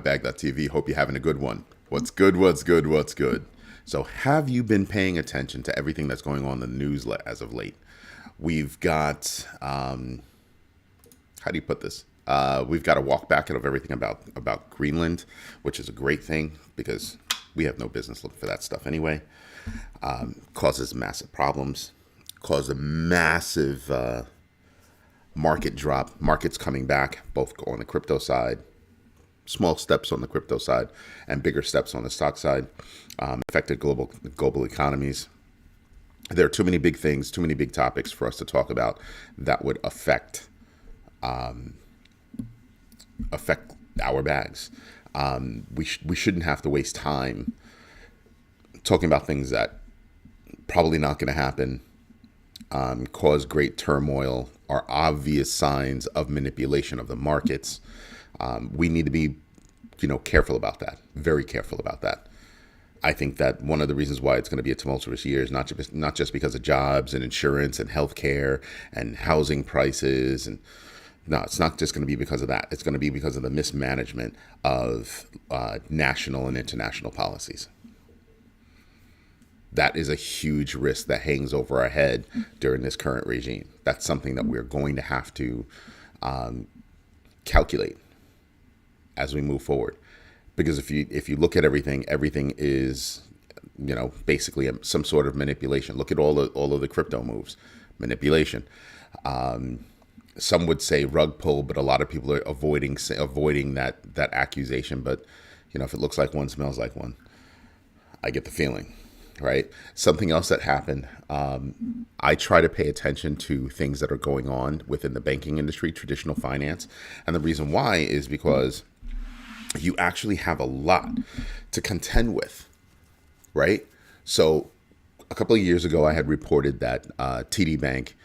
MyBag.tv. Hope you're having a good one. What's good? What's good? What's good? So, have you been paying attention to everything that's going on in the news as of late? We've got, how do you put this? We've got a walk back of everything about Greenland, which is a great thing because we have no business looking for that stuff anyway. Causes massive problems, caused a massive market drop. Markets coming back, both on the crypto side, small steps on the crypto side, and bigger steps on the stock side. Affected global economies. There are too many big things, too many big topics for us to talk about that would affect our bags. We shouldn't have to waste time talking about things that probably not going to happen, cause great turmoil, are obvious signs of manipulation of the markets. We need to be, careful about that, very careful about that. I think that one of the reasons why it's going to be a tumultuous year is not just because of jobs and insurance and healthcare and housing prices. And no, it's not just going to be because of that. It's going to be because of the mismanagement of national and international policies. That is a huge risk that hangs over our head during this current regime. That's something that we're going to have to calculate as we move forward. Because if you look at everything is, basically some sort of manipulation. Look at all of the crypto moves, manipulation. Some would say rug pull, but a lot of people are avoiding that accusation. But if it looks like one, smells like one, I get the feeling. Right. Something else that happened. I try to pay attention to things that are going on within the banking industry, traditional finance. And the reason why is because you actually have a lot to contend with. Right. So a couple of years ago, I had reported that TD Bank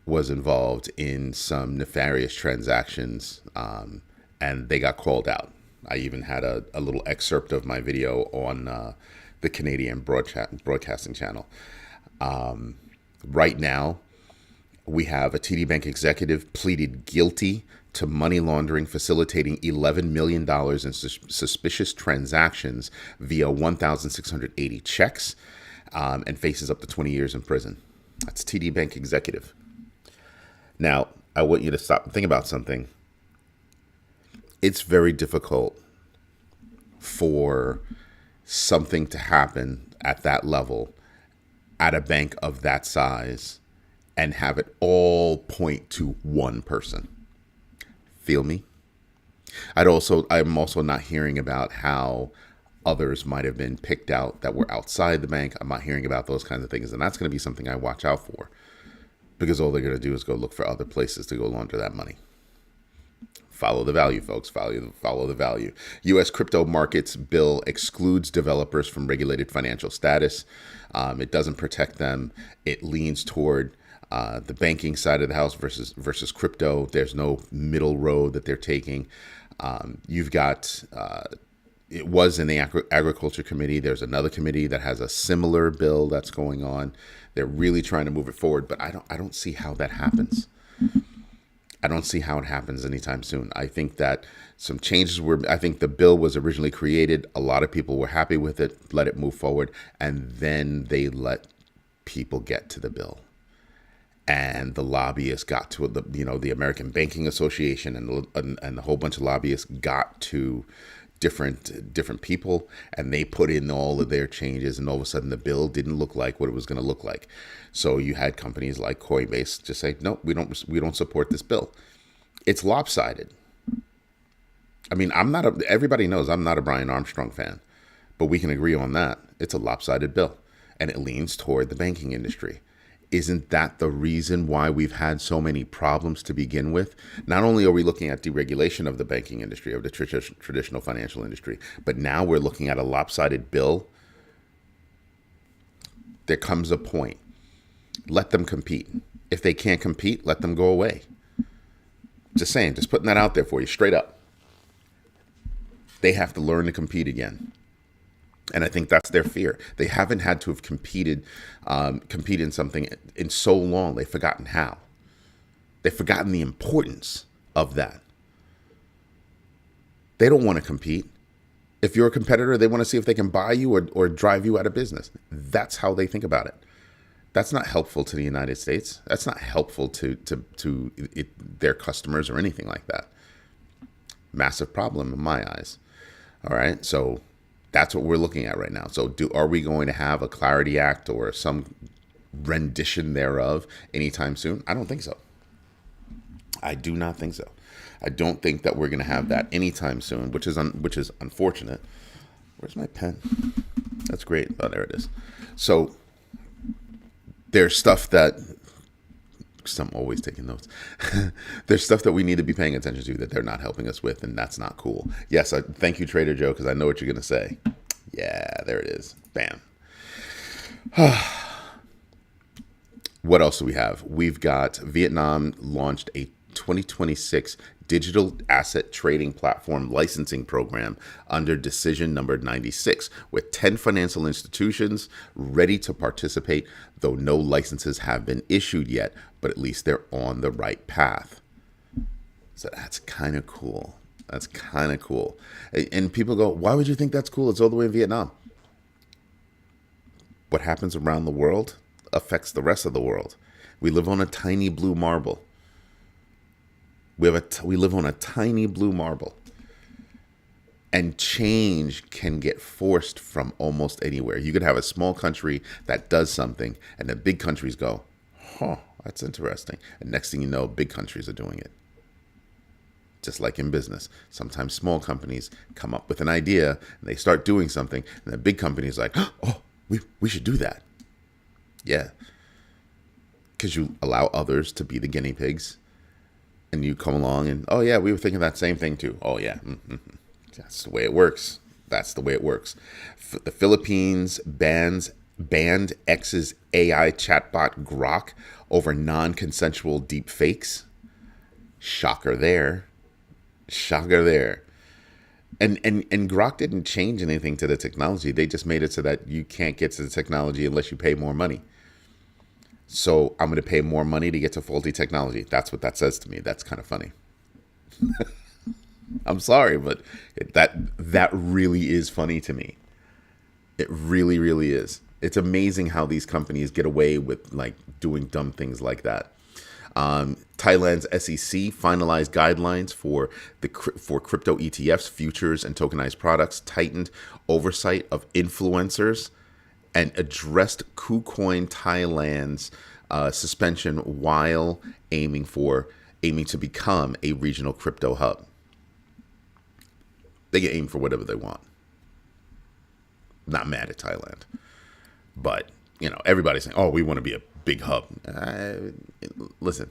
was involved in some nefarious transactions and they got called out. I even had a little excerpt of my video on the Canadian broadcasting channel. Right now, we have a TD Bank executive pleaded guilty to money laundering, facilitating $11 million in suspicious transactions via 1,680 checks, and faces up to 20 years in prison. That's TD Bank executive. Now, I want you to stop and think about something. It's very difficult for something to happen at that level at a bank of that size and have it all point to one person. Feel me? I'm also not hearing about how others might have been picked out that were outside the bank. I'm not hearing about those kinds of things. And that's going to be something I watch out for, because all they're going to do is go look for other places to go launder that money. Follow the value, folks. Follow the value. U.S. crypto markets bill excludes developers from regulated financial status. It doesn't protect them. It leans toward the banking side of the house versus crypto. There's no middle road that they're taking. You've got it was in the agriculture committee. There's another committee that has a similar bill that's going on. They're really trying to move it forward, but I don't see how that happens. I don't see how it happens anytime soon. I think that some changes I think the bill was originally created. A lot of people were happy with it, let it move forward, and then they let people get to the bill. And the lobbyists got to it, the American Banking Association and a whole bunch of lobbyists got to different people, and they put in all of their changes, and all of a sudden the bill didn't look like what it was going to look like. So you had companies like Coinbase just say, no, we don't support this bill. It's lopsided. I mean, everybody knows I'm not a Brian Armstrong fan, but we can agree on that. It's a lopsided bill, and it leans toward the banking industry. Isn't that the reason why we've had so many problems to begin with? Not only are we looking at deregulation of the banking industry, of the traditional financial industry, but now we're looking at a lopsided bill. There comes a point. Let them compete. If they can't compete, let them go away. Just saying, just putting that out there for you, straight up. They have to learn to compete again. And I think that's their fear. They haven't had to have compete in something in so long. They've forgotten how. They've forgotten the importance of that. They don't want to compete. If you're a competitor, they want to see if they can buy you or drive you out of business. That's how they think about it. That's not helpful to the United States. That's not helpful to their customers or anything like that. Massive problem in my eyes. All right, so that's what we're looking at right now. So are we going to have a Clarity Act or some rendition thereof anytime soon? I don't think so. I do not think so. I don't think that we're going to have that anytime soon, which is unfortunate. Where's my pen? That's great. Oh, there it is. So there's stuff that, because I'm always taking notes. There's stuff that we need to be paying attention to that they're not helping us with, and that's not cool. Yes, thank you, Trader Joe, because I know what you're going to say. Yeah, there it is. Bam. What else do we have? We've got Vietnam launched a 2026 digital asset trading platform licensing program under decision number 96, with 10 financial institutions ready to participate, though no licenses have been issued yet, but at least they're on the right path. So that's kind of cool. That's kind of cool. And people go, why would you think that's cool? It's all the way in Vietnam. What happens around the world affects the rest of the world. We live on a tiny blue marble. We live on a tiny blue marble. And change can get forced from almost anywhere. You could have a small country that does something, and the big countries go, huh, that's interesting. And next thing you know, big countries are doing it. Just like in business. Sometimes small companies come up with an idea, and they start doing something, and the big company is like, oh, we should do that. Yeah. Because you allow others to be the guinea pigs. And you come along and, oh, yeah, we were thinking that same thing, too. Oh, yeah. Mm-hmm. That's the way it works. That's the way it works. The Philippines banned X's AI chatbot Grok over non-consensual deep fakes. Shocker there. Shocker there. And Grok didn't change anything to the technology. They just made it so that you can't get to the technology unless you pay more money. So I'm going to pay more money to get to faulty technology. That's what that says to me. That's kind of funny. I'm sorry, but that really is funny to me. It really, really is. It's amazing how these companies get away with like doing dumb things like that. Thailand's SEC finalized guidelines for crypto ETFs, futures, and tokenized products, tightened oversight of influencers, and addressed KuCoin Thailand's suspension while aiming to become a regional crypto hub. They get aim for whatever they want. Not mad at Thailand, but everybody's saying, "Oh, we want to be a big hub." Listen,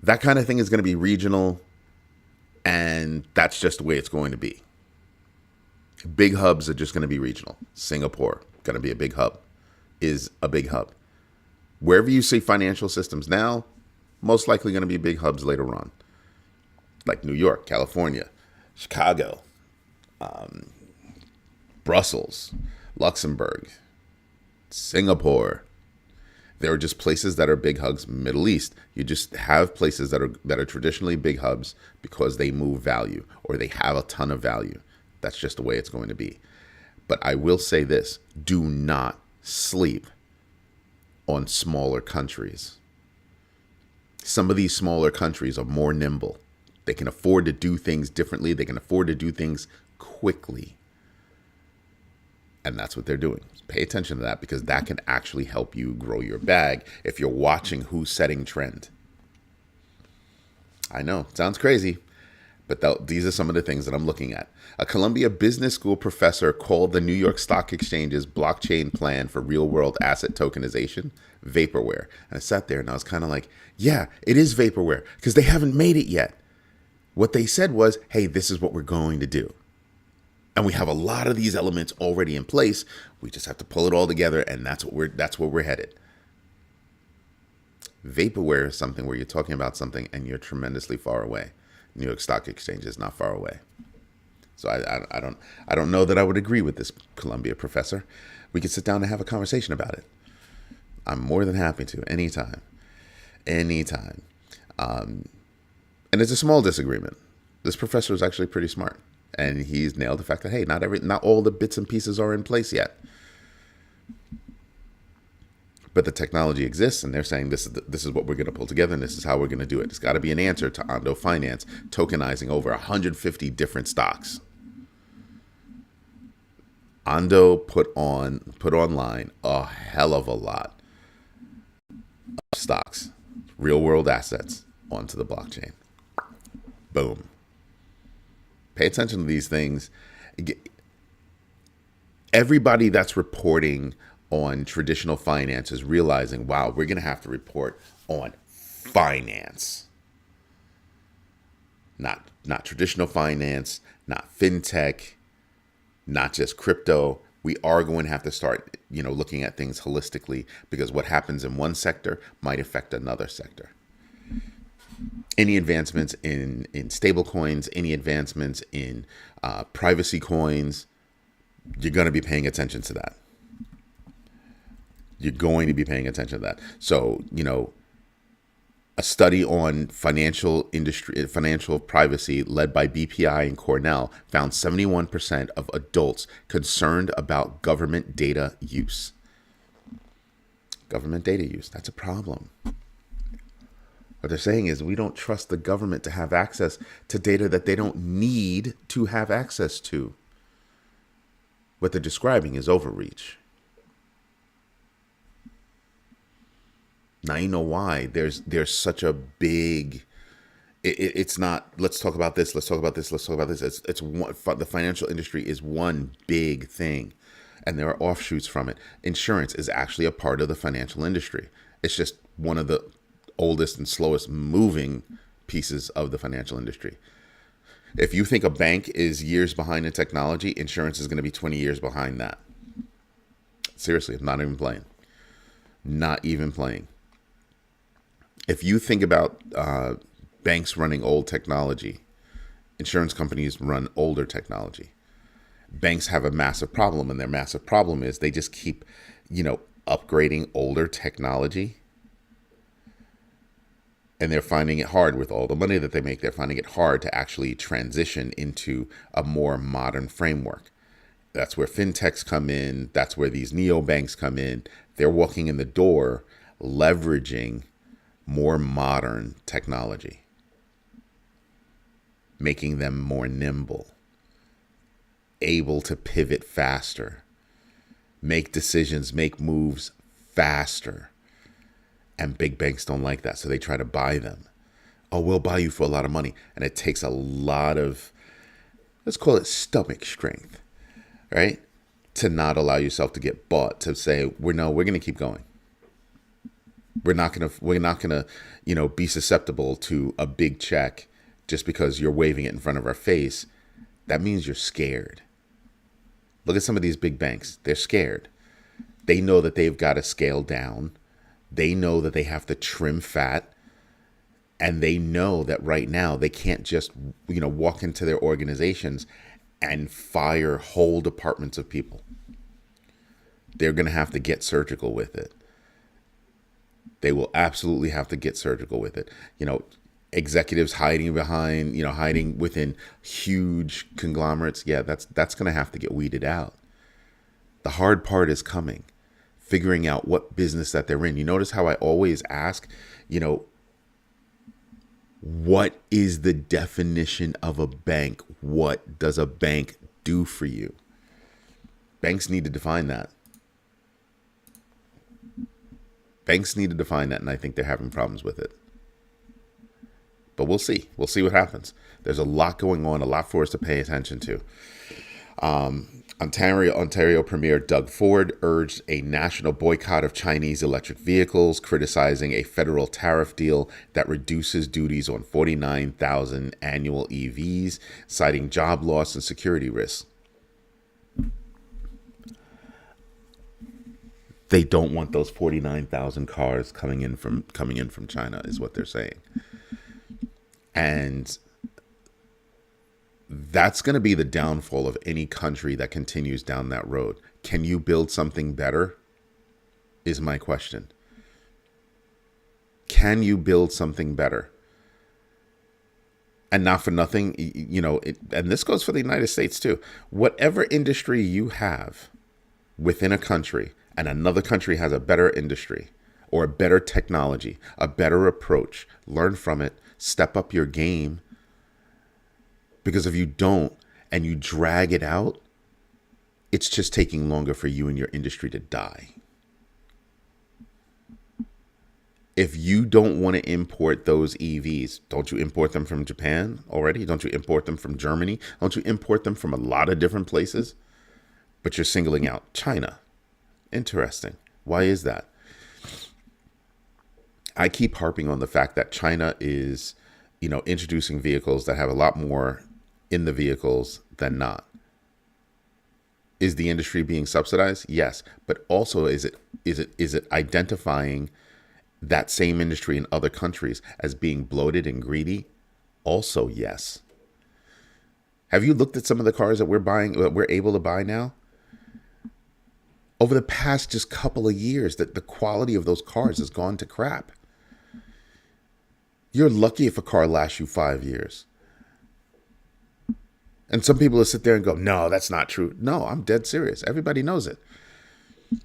that kind of thing is going to be regional, and that's just the way it's going to be. Big hubs are just going to be regional. Singapore, going to be a big hub, is a big hub. Wherever you see financial systems now, most likely going to be big hubs later on. Like New York, California, Chicago, Brussels, Luxembourg, Singapore. There are just places that are big hubs. Middle East, you just have places that are traditionally big hubs because they move value or they have a ton of value. That's just the way it's going to be. But I will say this, do not sleep on smaller countries. Some of these smaller countries are more nimble. They can afford to do things differently. They can afford to do things quickly. And that's what they're doing. Pay attention to that because that can actually help you grow your bag if you're watching who's setting trend. I know, it sounds crazy. But these are some of the things that I'm looking at. A Columbia Business School professor called the New York Stock Exchange's blockchain plan for real-world asset tokenization vaporware. And I sat there and I was kind of like, yeah, it is vaporware because they haven't made it yet. What they said was, hey, this is what we're going to do. And we have a lot of these elements already in place. We just have to pull it all together, and that's where we're headed. Vaporware is something where you're talking about something and you're tremendously far away. New York Stock Exchange is not far away. So I don't know that I would agree with this Columbia professor. We could sit down and have a conversation about it. I'm more than happy to, anytime. And it's a small disagreement. This professor is actually pretty smart. And he's nailed the fact that, hey, not all the bits and pieces are in place yet. But the technology exists, and they're saying this is what we're going to pull together, and this is how we're going to do it. It's got to be an answer to Ondo Finance tokenizing over 150 different stocks. Ondo put online a hell of a lot of stocks, real world assets onto the blockchain. Boom. Pay attention to these things. Everybody that's reporting on traditional finance is realizing, wow, we're going to have to report on finance. Not traditional finance, not fintech, not just crypto. We are going to have to start, looking at things holistically, because what happens in one sector might affect another sector. Any advancements in stable coins, any advancements in privacy coins, you're going to be paying attention to that. You're going to be paying attention to that. So, a study on financial privacy led by BPI and Cornell found 71% of adults concerned about government data use. Government data use, that's a problem. What they're saying is we don't trust the government to have access to data that they don't need to have access to. What they're describing is overreach. Now you know why there's such a big. It's not. Let's talk about this. Let's talk about this. Let's talk about this. It's one. The financial industry is one big thing, and there are offshoots from it. Insurance is actually a part of the financial industry. It's just one of the oldest and slowest moving pieces of the financial industry. If you think a bank is years behind in technology, insurance is going to be 20 years behind that. Seriously, I'm not even playing. Not even playing. If you think about banks running old technology, insurance companies run older technology. Banks have a massive problem, and their massive problem is they just keep, upgrading older technology. And they're finding it hard with all the money that they make. They're finding it hard to actually transition into a more modern framework. That's where fintechs come in. That's where these neobanks come in. They're walking in the door, leveraging more modern technology, making them more nimble, able to pivot faster, make decisions, make moves faster. And big banks don't like that, so they try to buy them. Oh, we'll buy you for a lot of money. And it takes a lot of, let's call it stomach strength, right? To not allow yourself to get bought, to say, we're going to keep going. We're not going to, be susceptible to a big check just because you're waving it in front of our face. That means you're scared. Look at some of these big banks. They're scared. They know that they've got to scale down. They know that they have to trim fat, and they know that right now they can't just, walk into their organizations and fire whole departments of people. They're going to have to get surgical with it. They will absolutely have to get surgical with it. Executives hiding within huge conglomerates. Yeah, that's going to have to get weeded out. The hard part is coming. Figuring out what business that they're in. You notice how I always ask, what is the definition of a bank? What does a bank do for you? Banks need to define that. Banks need to define that, and I think they're having problems with it. But we'll see. We'll see what happens. There's a lot going on, a lot for us to pay attention to. Ontario Premier Doug Ford urged a national boycott of Chinese electric vehicles, criticizing a federal tariff deal that reduces duties on 49,000 annual EVs, citing job loss and security risks. They don't want those 49,000 cars coming in from China, is what they're saying. And that's going to be the downfall of any country that continues down that road. Can you build something better? Is my question. Can you build something better? And not for nothing, and this goes for the United States too. Whatever industry you have within a country and another country has a better industry or a better technology, a better approach, learn from it, step up your game. Because if you don't and you drag it out, it's just taking longer for you and your industry to die. If you don't want to import those EVs, don't you import them from Japan already? Don't you import them from Germany? Don't you import them from a lot of different places? But you're singling out China. Interesting. Why is that? I keep harping on the fact that China is, introducing vehicles that have a lot more in the vehicles than not. Is the industry being subsidized? Yes. But also is it identifying that same industry in other countries as being bloated and greedy? Also, yes. Have you looked at some of the cars that we're able to buy now? Over the past just couple of years, that the quality of those cars has gone to crap. You're lucky if a car lasts you 5 years. And some people will sit there and go, no, that's not true. No, I'm dead serious. Everybody knows it.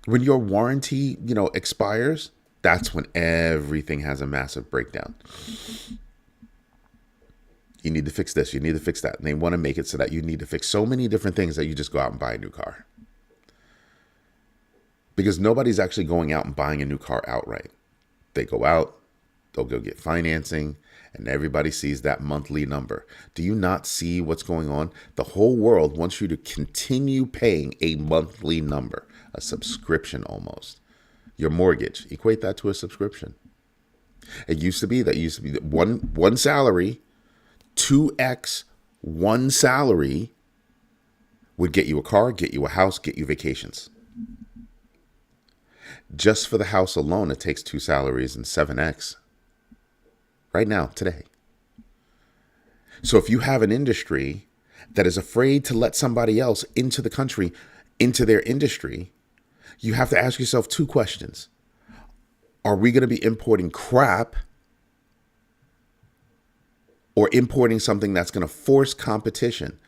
When your warranty, expires, that's when everything has a massive breakdown. You need to fix this. You need to fix that. And they want to make it so that you need to fix so many different things that you just go out and buy a new car. Because nobody's actually going out and buying a new car outright. They go out, they'll go get financing, and everybody sees that monthly number. Do you not see what's going on? The whole world wants you to continue paying a monthly number, a subscription almost. Your mortgage, equate that to a subscription. It used to be that one salary, 2x one salary would get you a car, get you a house, get you vacations. Just for the house alone, it takes 2 salaries and 7x. Right now, today. So if you have an industry that is afraid to let somebody else into the country, into their industry, you have to ask yourself 2 questions. Are we going to be importing crap or importing something that's going to force competition?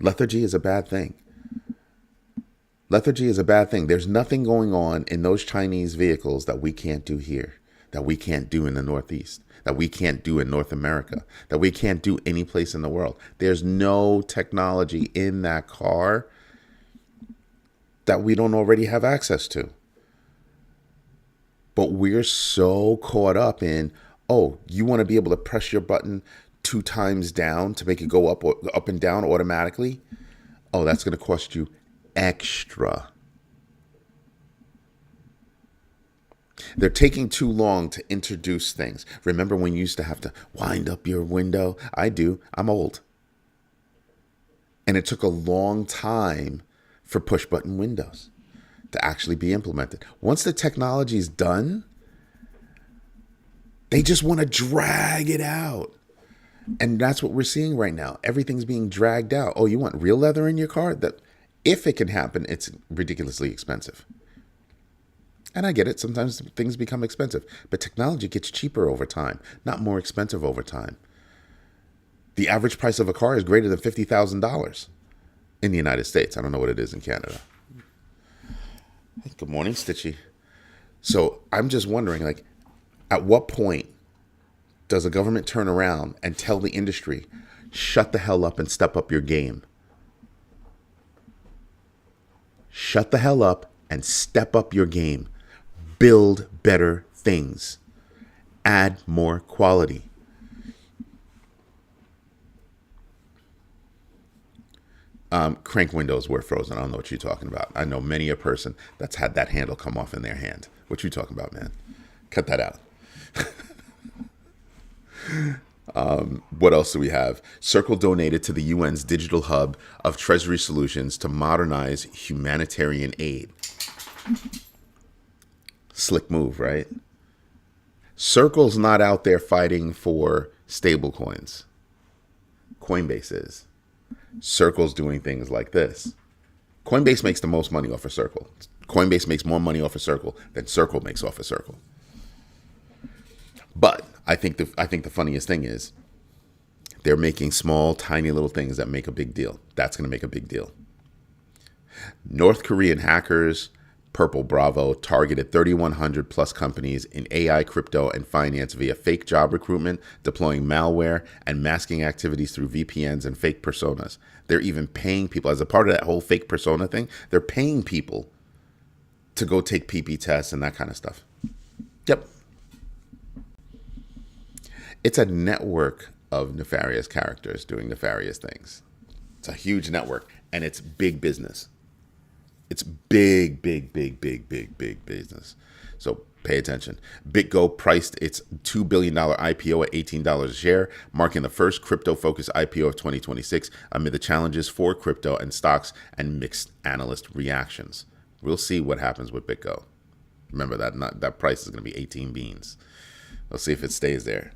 Lethargy is a bad thing. Lethargy is a bad thing. There's nothing going on in those Chinese vehicles that we can't do here, that we can't do in the Northeast, that we can't do in North America, that we can't do any place in the world. There's no technology in that car that we don't already have access to. But we're so caught up in, you want to be able to press your button 2 times down to make it go up and down automatically? Oh, that's going to cost you extra. They're taking too long to introduce things. Remember when you used to have to wind up your window? I do. I'm old. And it took a long time for push button windows to actually be implemented. Once the technology is done, they just want to drag it out. And that's what we're seeing right now. Everything's being dragged out. Oh, you want real leather in your car? That, if it can happen, it's ridiculously expensive. And I get it. Sometimes things become expensive. But technology gets cheaper over time, not more expensive over time. The average price of a car is greater than $50,000 in the United States. I don't know what it is in Canada. Hey, good morning, Stitchy. So I'm just wondering, at what point does the government turn around and tell the industry, shut the hell up and step up your game? Shut the hell up and step up your game. Build better things. Add more quality. Crank windows were frozen. I don't know what you're talking about. I know many a person that's had that handle come off in their hand. What you talking about, man? Cut that out. What else do we have? Circle donated to the UN's digital hub of Treasury Solutions to modernize humanitarian aid. Slick move, right? Circle's not out there fighting for stable coins. Coinbase is. Circle's doing things like this. Coinbase makes the most money off of Circle. Coinbase makes more money off of Circle than Circle makes off of Circle. But I think the funniest thing is They're making small, tiny little things that make a big deal. That's going to make a big deal. North Korean hackers, Purple Bravo, targeted 3,100 plus companies in AI, crypto, and finance via fake job recruitment, deploying malware, and masking activities through VPNs and fake personas. They're even paying people, as a part of that whole fake persona thing, they're paying people to go take PP tests and that kind of stuff. Yep. It's a network of nefarious characters doing nefarious things. It's a huge network, and it's big business. It's big business. So pay attention. BitGo priced its $2 billion IPO at $18 a share, marking the first crypto-focused IPO of 2026 amid the challenges for crypto and stocks and mixed analyst reactions. We'll see what happens with BitGo. Remember that price is going to be 18 beans. We'll see if it stays there.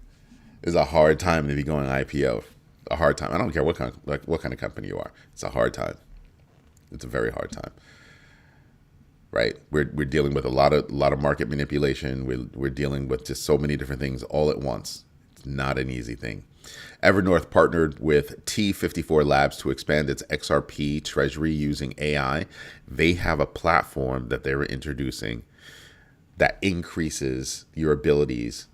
It's a hard time to be going IPO. A hard time. I don't care what kind of company you are. It's a hard time. It's a very hard time. Right? We're dealing with a lot of market manipulation. We're dealing with just so many different things all at once. It's not an easy thing. Evernorth partnered with T54 Labs to expand its XRP treasury using AI. They have a platform that they were introducing that increases your abilities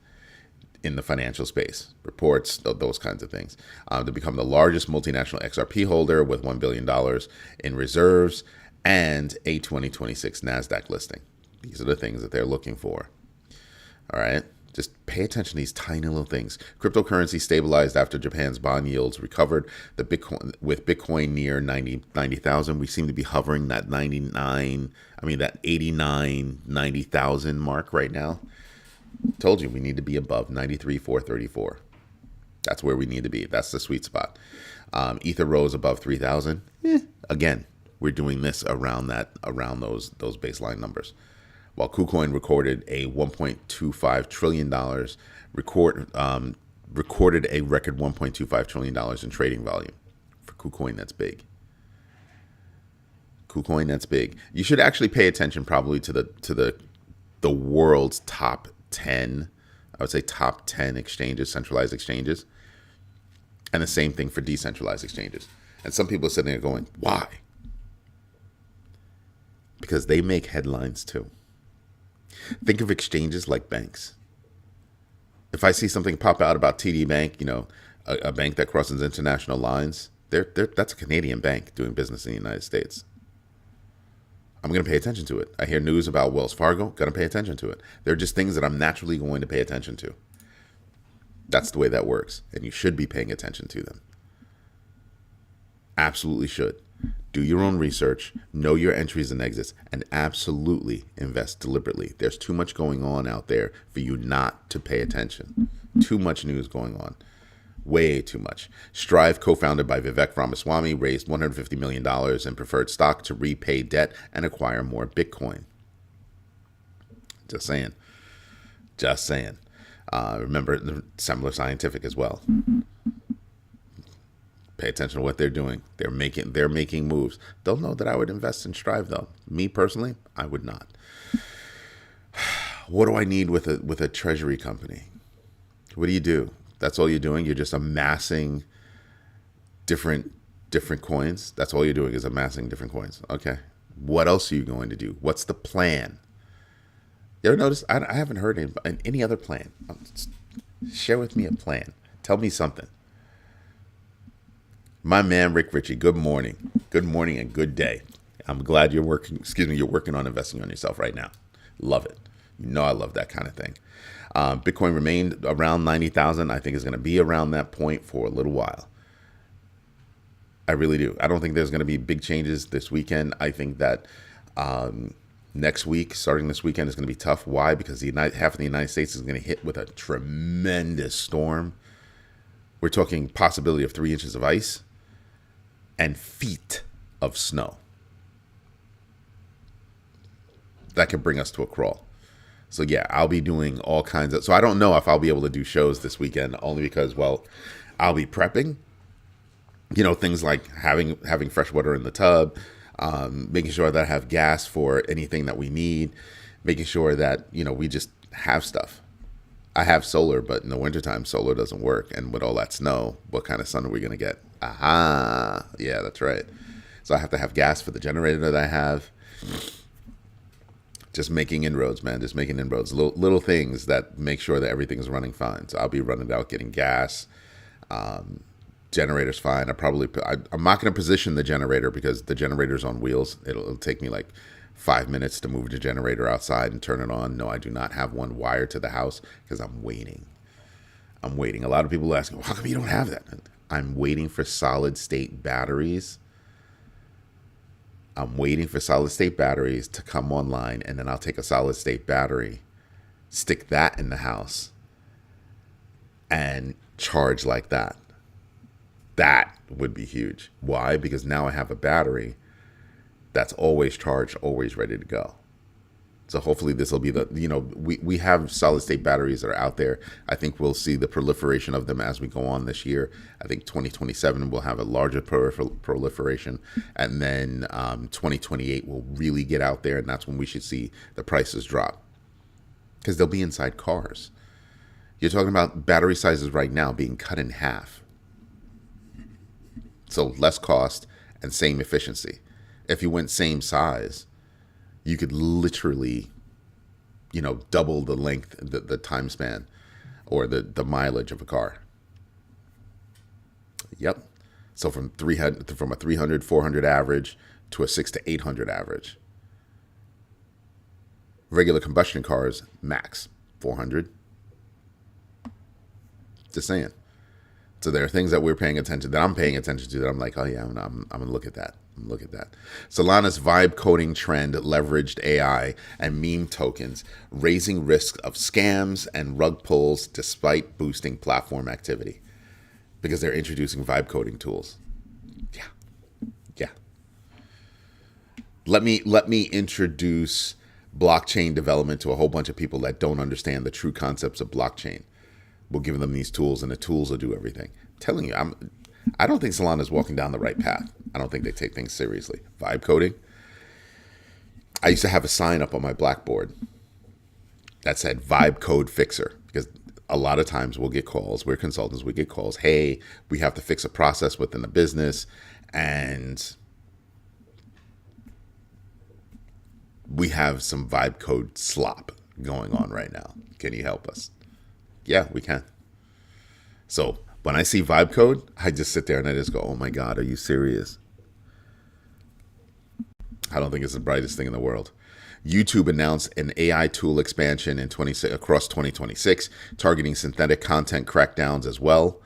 in the financial space, reports, those kinds of things, to become the largest multinational XRP holder with $1 billion in reserves and a 2026 NASDAQ listing. These are the things that they're looking for. All right. Just pay attention to these tiny little things. Cryptocurrency stabilized after Japan's bond yields recovered. With Bitcoin near 90,000, we seem to be hovering that 89, 90,000 mark right now. Told you we need to be above 93,434. That's where we need to be. That's the sweet spot. Ether rose above 3,000. Again, we're doing this around those baseline numbers. While KuCoin recorded a $1.25 trillion recorded a record $1.25 trillion in trading volume. For KuCoin, that's big. KuCoin, that's big. You should actually pay attention probably to the world's top 10, I would say top 10 exchanges, centralized exchanges, and the same thing for decentralized exchanges. And some people are sitting there going, why? Because they make headlines too. Think of exchanges like banks. If I see something pop out about TD Bank, a bank that crosses international lines, that's a Canadian bank doing business in the United States. I'm going to pay attention to it. I hear news about Wells Fargo, going to pay attention to it. They're just things that I'm naturally going to pay attention to. That's the way that works, and you should be paying attention to them. Absolutely should. Do your own research, know your entries and exits, and absolutely invest deliberately. There's too much going on out there for you not to pay attention. Too much news going on. Way too much. Strive, co-founded by Vivek Ramaswamy, raised $150 million in preferred stock to repay debt and acquire more Bitcoin. Just saying. Remember, Semler Scientific as well. Pay attention to what they're doing. They're making moves. Don't know that I would invest in Strive though. Me personally, I would not. What do I need with a treasury company? What do you do? That's all you're doing? You're just amassing different coins? That's all you're doing is amassing different coins. Okay. What else are you going to do? What's the plan? You ever notice? I haven't heard any other plan. Share with me a plan. Tell me something. My man, Rick Ritchie, good morning. Good morning and good day. I'm glad you're working on investing on yourself right now. Love it. I love that kind of thing. Bitcoin remained around 90,000. I think it's going to be around that point for a little while. I really do. I don't think there's going to be big changes this weekend. I think that next week, starting this weekend, is going to be tough. Why? Because half of the United States is going to hit with a tremendous storm. We're talking possibility of 3 inches of ice and feet of snow. That could bring us to a crawl. So yeah, I'll be doing all kinds of, so I don't know if I'll be able to do shows this weekend, only because, well, I'll be prepping, things like having fresh water in the tub, making sure that I have gas for anything that we need, making sure that, we just have stuff. I have solar, but in the wintertime, solar doesn't work. And with all that snow, what kind of sun are we going to get? Aha. Yeah, that's right. So I have to have gas for the generator that I have. Just making inroads, man. Just making inroads. Little things that make sure that everything's running fine. So I'll be running out getting gas. Generator's fine. I'm not going to position the generator because the generator's on wheels. It'll take me like 5 minutes to move the generator outside and turn it on. No, I do not have one wired to the house because I'm waiting. A lot of people ask, well, how come you don't have that? I'm waiting for solid state batteries. I'm waiting for solid state batteries to come online, and then I'll take a solid state battery, stick that in the house, and charge like that. That would be huge. Why? Because now I have a battery that's always charged, always ready to go. So hopefully this will be we have solid state batteries that are out there. I think we'll see the proliferation of them as we go on this year. I think 2027 will have a larger proliferation. And then 2028 will really get out there. And that's when we should see the prices drop. Because they'll be inside cars. You're talking about battery sizes right now being cut in half. So less cost and same efficiency. If you went same size, you could literally, double the length, the time span, or the mileage of a car. Yep. So from a 300, 400 average to a 600 to 800 average. Regular combustion cars, max 400. Just saying. So there are things that I'm paying attention to that I'm like, oh yeah, I'm gonna look at that. Look at that. Solana's vibe coding trend leveraged AI and meme tokens, raising risks of scams and rug pulls despite boosting platform activity. Because they're introducing vibe coding tools. Yeah. Let me introduce blockchain development to a whole bunch of people that don't understand the true concepts of blockchain. We'll give them these tools, and the tools will do everything. I'm telling you, I don't think Solana's walking down the right path. I don't think they take things seriously. Vibe coding. I used to have a sign up on my Blackboard that said Vibe Code Fixer, because a lot of times we'll get calls. We're consultants. We get calls. Hey, we have to fix a process within the business, and we have some vibe code slop going on right now. Can you help us? Yeah, we can. So when I see vibe code, I just sit there and I just go, oh my God, are you serious? I don't think it's the brightest thing in the world. YouTube announced an AI tool expansion across 2026, targeting synthetic content crackdowns as well.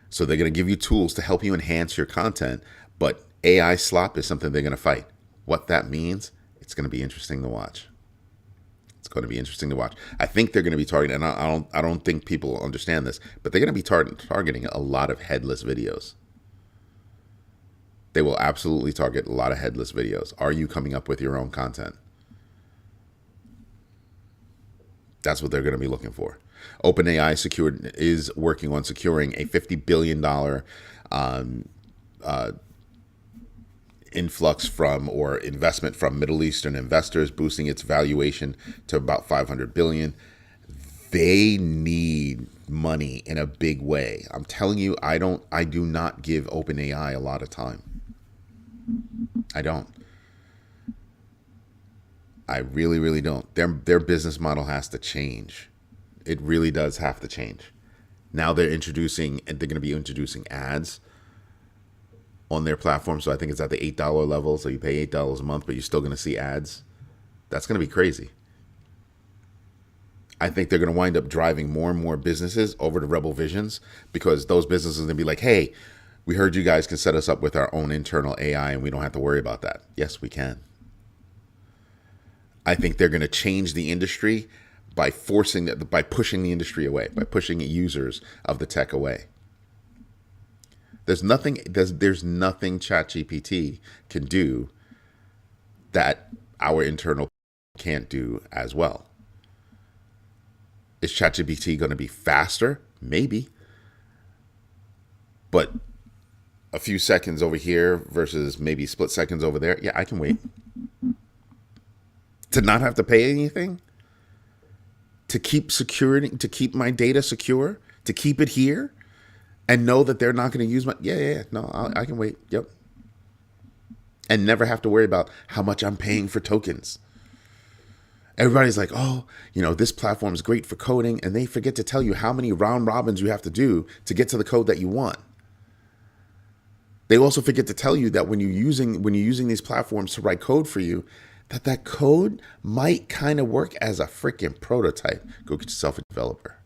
So they're going to give you tools to help you enhance your content, but AI slop is something they're going to fight. What that means, it's going to be interesting to watch. It's going to be interesting to watch. I think they're going to be targeting, and I don't think people understand this, but they're going to be targeting a lot of headless videos. They will absolutely target a lot of headless videos. Are you coming up with your own content? That's what they're going to be looking for. OpenAI is working on securing a $50 billion influx from or investment from Middle Eastern investors, boosting its valuation to about $500 billion. They need money in a big way. I'm telling you, I do not give OpenAI a lot of time. I don't. I really, really don't. Their business model has to change. It really does have to change. Now they're going to be introducing ads on their platform. So I think it's at the $8 level. So you pay $8 a month, but you're still going to see ads. That's going to be crazy. I think they're going to wind up driving more and more businesses over to Rebel Visions, because those businesses are going to be like, hey, we heard you guys can set us up with our own internal AI and we don't have to worry about that. Yes, we can. I think they're going to change the industry by pushing the industry away, by pushing users of the tech away. There's nothing ChatGPT can do that our internal can't do as well. Is ChatGPT going to be faster? Maybe. But a few seconds over here versus maybe split seconds over there, yeah, I can wait. To not have to pay anything? to keep security, to keep my data secure, to keep it here, and know that they're not going to use my. Yeah. No, I can wait. Yep. And never have to worry about how much I'm paying for tokens. Everybody's like, oh, this platform is great for coding, and they forget to tell you how many round robins you have to do to get to the code that you want. They also forget to tell you that when you're using these platforms to write code for you, that code might kind of work as a freaking prototype. Go get yourself a developer.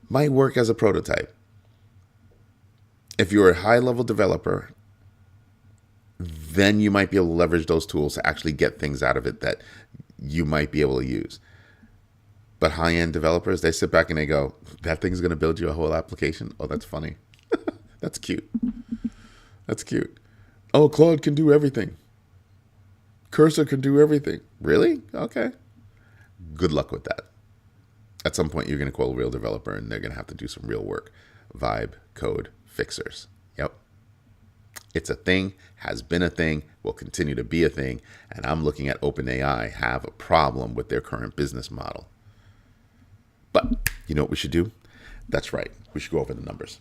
Might work as a prototype. If you're a high-level developer, then you might be able to leverage those tools to actually get things out of it that you might be able to use. But high-end developers, they sit back and they go, that thing's going to build you a whole application? Oh, that's funny. That's cute. That's cute. Oh, Claude can do everything. Cursor can do everything. Really? Okay. Good luck with that. At some point, you're going to call a real developer and they're going to have to do some real work. Vibe code fixers. Yep. It's a thing, has been a thing, will continue to be a thing. And I'm looking at OpenAI have a problem with their current business model. But you know what we should do? That's right. We should go over the numbers.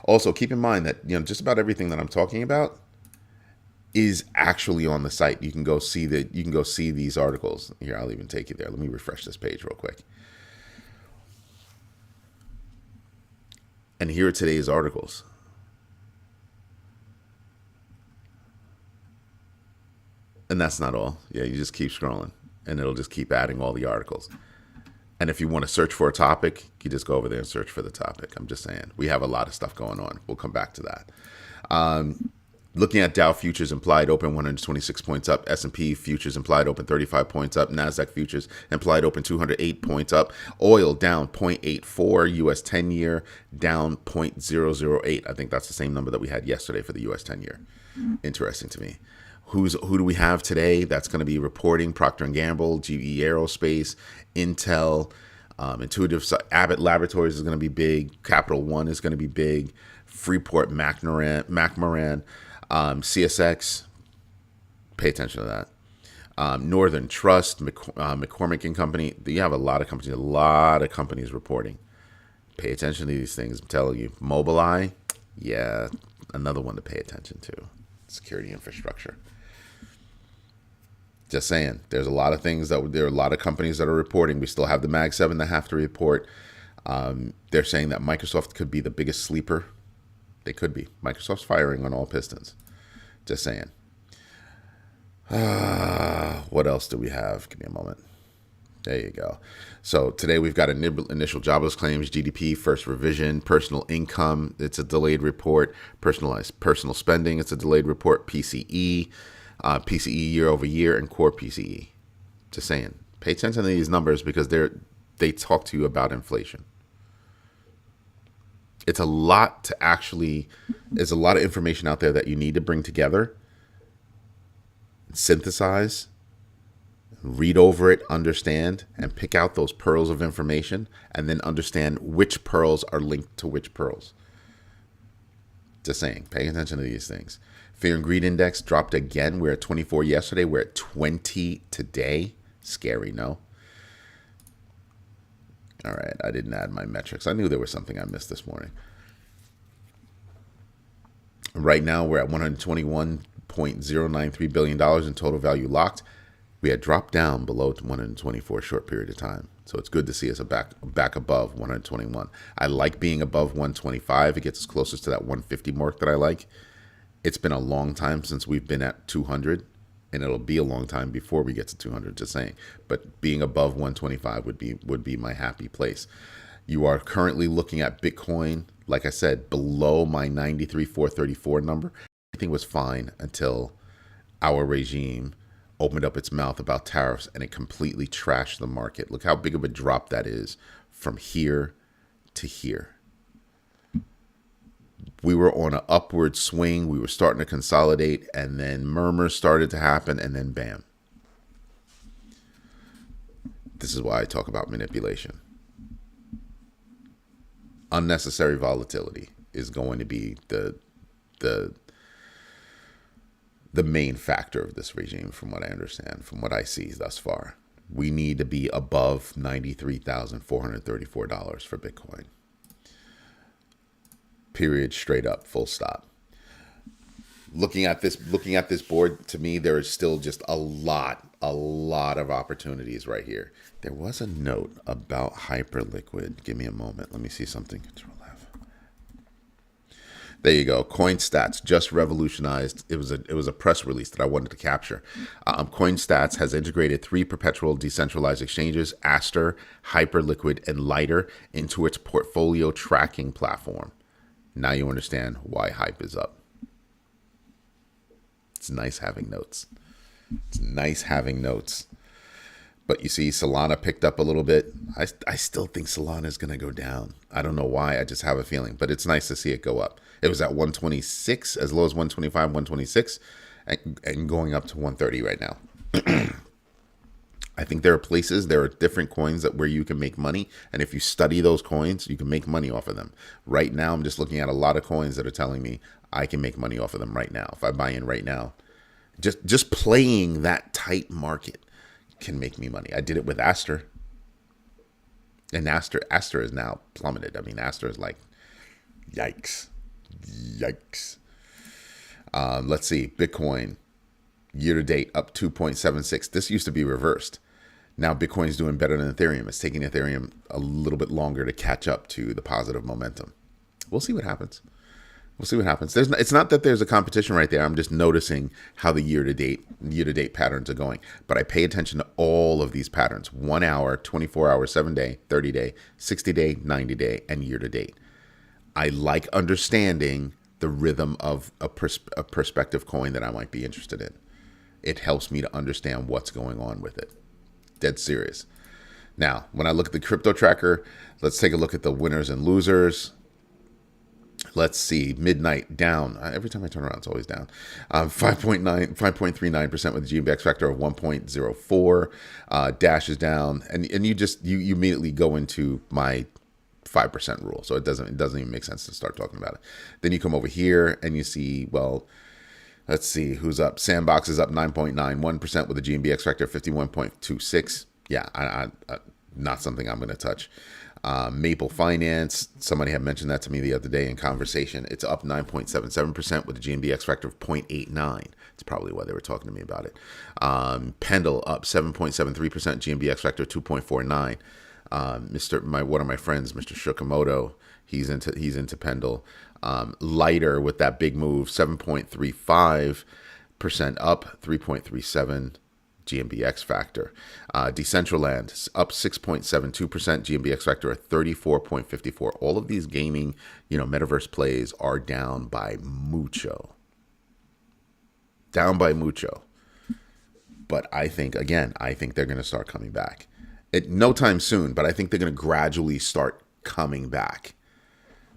Also, keep in mind that just about everything that I'm talking about is actually on the site. You can go see these articles. Here, I'll even take you there. Let me refresh this page real quick. And here are today's articles. And that's not all. Yeah, you just keep scrolling and it'll just keep adding all the articles. And if you want to search for a topic, you just go over there and search for the topic. I'm just saying, we have a lot of stuff going on. We'll come back to that. Looking at Dow futures implied open 126 points up, S&P futures implied open 35 points up, NASDAQ futures implied open 208 points up, oil down 0.84, US 10-year down 0.008. I think that's the same number that we had yesterday for the US 10-year. Interesting to me. Who do we have today that's going to be reporting? Procter & Gamble, GE Aerospace, Intel, Intuitive, Abbott Laboratories is going to be big. Capital One is going to be big. Freeport McMoran, CSX, pay attention to that. Northern Trust, McCormick and Company. You have a lot of companies reporting. Pay attention to these things. I'm telling you. Mobileye, yeah, another one to pay attention to. Security infrastructure. Just saying, there are a lot of companies that are reporting. We still have the Mag 7 that have to report. They're saying that Microsoft could be the biggest sleeper. They could be. Microsoft's firing on all pistons. Just saying. What else do we have? Give me a moment. There you go. So today we've got initial jobless claims, GDP, first revision, personal income. It's a delayed report. Personal spending. It's a delayed report. PCE. PCE year over year, and core PCE. Just saying, pay attention to these numbers because they talk to you about inflation. It's a lot to actually, there's a lot of information out there that you need to bring together, synthesize, read over it, understand, and pick out those pearls of information, and then understand which pearls are linked to which pearls. Just saying, pay attention to these things. Fear and greed index dropped again. We're at 24 yesterday. We're at 20 today. Scary, no? All right, I didn't add my metrics. I knew there was something I missed this morning. Right now, we're at $121.093 billion in total value locked. We had dropped down below 124 a short period of time. So it's good to see us back above 121. I like being above 125. It gets us closest to that 150 mark that I like. It's been a long time since we've been at 200, and it'll be a long time before we get to 200, just saying. But being above 125 would be my happy place. You are currently looking at Bitcoin, like I said, below my 93,434 number. Everything was fine until our regime opened up its mouth about tariffs, and it completely trashed the market. Look how big of a drop that is from here to here. We were on an upward swing. We were starting to consolidate, and then murmurs started to happen, and then bam. This is why I talk about manipulation. Unnecessary volatility is going to be the the main factor of this regime, from what I understand, from what I see thus far. We need to be above $93,434 for Bitcoin. Period, straight up, full stop. Looking at this board, to me, there is still just a lot of opportunities right here. There was a note about Hyperliquid. Give me a moment. Let me see something. Control F. There you go. CoinStats just revolutionized. It was a press release that I wanted to capture. CoinStats has integrated 3 perpetual decentralized exchanges, Aster, Hyperliquid, and Lighter, into its portfolio tracking platform. Now you understand why Hype is up. It's nice having notes. It's nice having notes. But you see, Solana picked up a little bit. I still think Solana is going to go down. I don't know why. I just have a feeling. But it's nice to see it go up. It was at 126, as low as 125, 126, and going up to 130 right now. I think there are different coins where you can make money. And if you study those coins, you can make money off of them. Right now, I'm just looking at a lot of coins that are telling me I can make money off of them right now. If I buy in right now, just playing that tight market can make me money. I did it with Aster. And Aster is now plummeted. I mean, Aster is like, yikes. Let's see. Bitcoin, year to date, up 2.76. This used to be reversed. Now Bitcoin is doing better than Ethereum. It's taking Ethereum a little bit longer to catch up to the positive momentum. We'll see what happens. It's not that there's a competition right there. I'm just noticing how the year to date patterns are going. But I pay attention to all of these patterns: 1 hour, 24 hour, 7 day, 30 day, 60 day, 90 day, and year to date. I like understanding the rhythm of a prospective coin that I might be interested in. It helps me to understand what's going on with it. Dead serious. Now, when I look at the crypto tracker, let's take a look at the winners and losers. Let's see, midnight down. Every time I turn around, it's always down. 5.39% with a GMB factor of 1.04. Dash is down, and you immediately go into my 5% rule. So it doesn't even make sense to start talking about it. Then you come over here and you see, well, let's see who's up. Sandbox is up 9.91% with a GMB factor of 51.26. Yeah, I not something I'm going to touch. Maple Finance, somebody had mentioned that to me the other day in conversation. It's up 9.77% with a GMB factor of 0.89. It's probably why they were talking to me about it. Pendle up 7.73%, GMB factor 2.49. One of my friends, Mr. Shukamoto, he's into Pendle. Lighter with that big move, 7.35% up, 3.37 GMBX factor. Decentraland up 6.72%, GMBX factor at 34.54. All of these gaming, metaverse plays are down by mucho. But I think they're going to start coming back. No time soon, but I think they're going to gradually start coming back.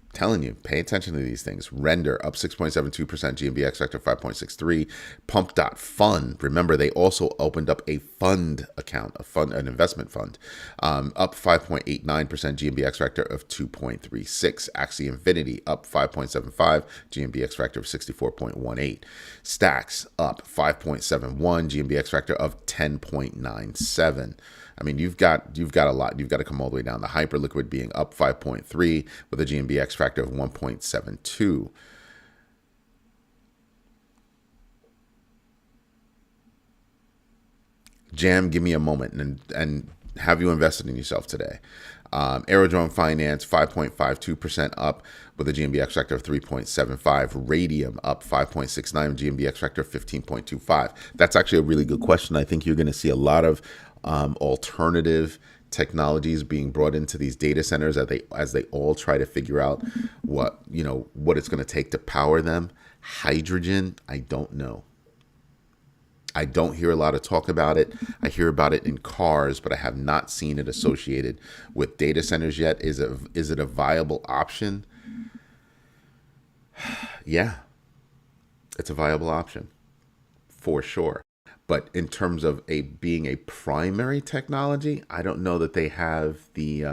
I'm telling you, pay attention to these things. Render up 6.72%, GMBX factor 5.63. Pump.fund. Remember, they also opened up a fund account, an investment fund, up 5.89%, GMBX factor of 2.36. Axie Infinity up 5.75, GMBX factor of 64.18. Stacks up 5.71, GMBX factor of 10.97. I mean, you've got a lot. You've got to come all the way down. The Hyperliquid being up 5.3 with a GMBX factor of 1.72. Jam, give me a moment and have you invested in yourself today? Aerodrome Finance 5.52% up with a GMBX factor of 3.75. Radium up 5.69, GMBX factor of 15.25. That's actually a really good question. I think you're going to see a lot of alternative technologies being brought into these data centers as they all try to figure out what it's going to take to power them. Hydrogen, I don't know. I don't hear a lot of talk about it. I hear about it in cars, but I have not seen it associated with data centers yet. Is it a viable option? Yeah, it's a viable option for sure. But in terms of being a primary technology, I don't know that they have the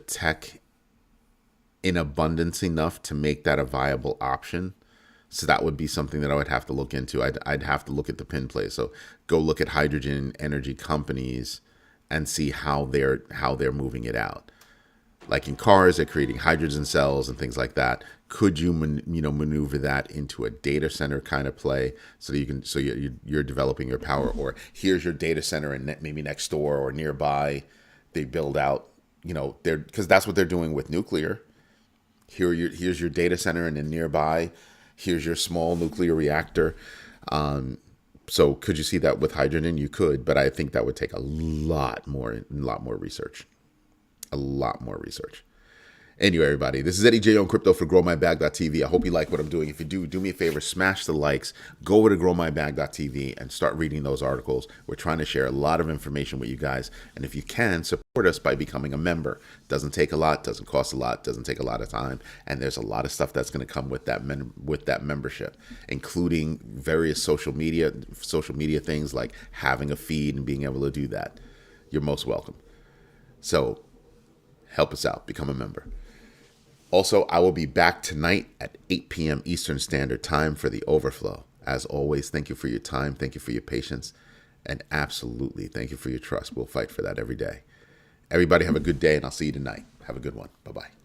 tech in abundance enough to make that a viable option. So that would be something that I would have to look into. I'd have to look at the pin play. So go look at hydrogen energy companies and see how they're moving it out. Like in cars, they're creating hydrogen cells and things like that. Could you maneuver that into a data center kind of play so that you can you're developing your power, or here's your data center and maybe next door or nearby they build out, because that's what they're doing with nuclear. Here's your data center, and then nearby here's your small nuclear reactor. So could you see that with hydrogen? You could, but I think that would take a lot more research. A lot more research. Anyway, everybody, this is Eddie J on crypto for growmybag.tv. I hope you like what I'm doing. If you do me a favor, smash the likes, go over to growmybag.tv and start reading those articles. We're trying to share a lot of information with you guys. And if you can, support us by becoming a member. Doesn't take a lot, doesn't cost a lot, doesn't take a lot of time. And there's a lot of stuff that's going to come with that membership, including various social media things like having a feed and being able to do that. You're most welcome. So help us out, become a member. Also, I will be back tonight at 8 p.m. Eastern Standard Time for the overflow. As always, thank you for your time. Thank you for your patience. And absolutely, thank you for your trust. We'll fight for that every day. Everybody have a good day, and I'll see you tonight. Have a good one. Bye-bye.